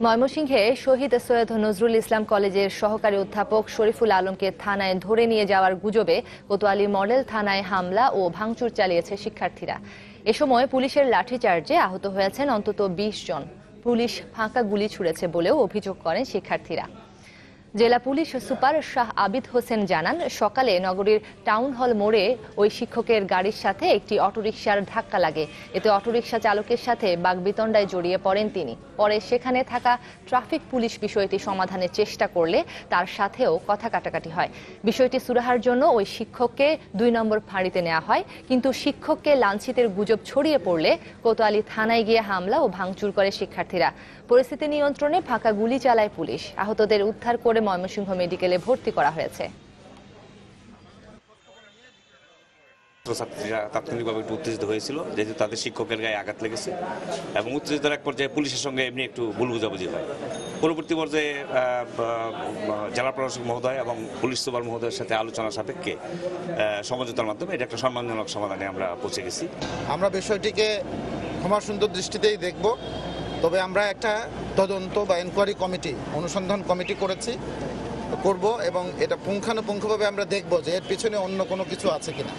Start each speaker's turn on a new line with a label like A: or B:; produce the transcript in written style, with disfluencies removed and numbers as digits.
A: ময়মনসিংহে শহীদ সৈয়দ নজরুল ইসলাম কলেজের সহকারী অধ্যাপক শরীফুল আলমকে থানায় ধরে নিয়ে যাওয়ার গুজবে কোতোয়ালি মডেল থানায় হামলা ও ভাঙচুর চালিয়েছে শিক্ষার্থীরা। এ সময় পুলিশের লাঠিচার্জে আহত হয়েছেন অন্তত ২০ জন। পুলিশ ফাঁকা গুলি ছুড়েছে বলেও অভিযোগ করেন শিক্ষার্থীরা। জেলা পুলিশ সুপার শাহ আবিদ হোসেন জানান, সকালে নগরীর টাউন হল মোড়ে ওই শিক্ষকের গাড়ির সাথে একটি অটোরিকশার ধাক্কা লাগে। এতে অটোরিকশা চালকের সাথে বাগবিতণ্ডায় জড়িয়ে পড়েন তিনি। পরে সেখানে থাকা ট্রাফিক পুলিশ বিষয়টি সমাধানের চেষ্টা করলে তার সাথেও কথা কাটাকাটি হয়। বিষয়টি সুরাহার জন্য ওই শিক্ষককে ২ নম্বর ফাঁড়িতে নেওয়া হয়, কিন্তু শিক্ষককে লাঞ্ছিতের গুজব ছড়িয়ে পড়লে কোতোয়ালি থানায় গিয়ে হামলা ও ভাঙচুর করে শিক্ষার্থীরা। পরিস্থিতি নিয়ন্ত্রণে ফাঁকা গুলি চালায় পুলিশ। আহতদের উদ্ধার করে ময়মনসিংহ মেডিকেলে ভর্তি করা হয়েছে।
B: ছাত্রীরা তাৎক্ষণিকভাবে একটু উত্তেজিত হয়েছিল, যেহেতু তাদের শিক্ষকের গায়ে আঘাত লেগেছে এবং উত্তেজিত এক পর্যায়ে পুলিশের সঙ্গে এমনি একটু ভুল বুঝাবুঝি হয়। পরবর্তী পর্যায়ে জেলা প্রশাসক মহোদয় এবং পুলিশ সুপার মহোদয়ের সাথে আলোচনা সাপেক্ষে সমঝোতার মাধ্যমে এটা একটা সম্মানজনক সমাধানে আমরা পৌঁছে গেছি।
C: আমরা বিষয়টিকে ক্ষমা সুন্দর দৃষ্টিতেই দেখব, তবে আমরা একটা তদন্ত বা এনকোয়ারি কমিটি, অনুসন্ধান কমিটি করব এবং এটা পুঙ্খানুপুঙ্খভাবে আমরা দেখব যে এর পিছনে অন্য কোনো কিছু আছে কিনা।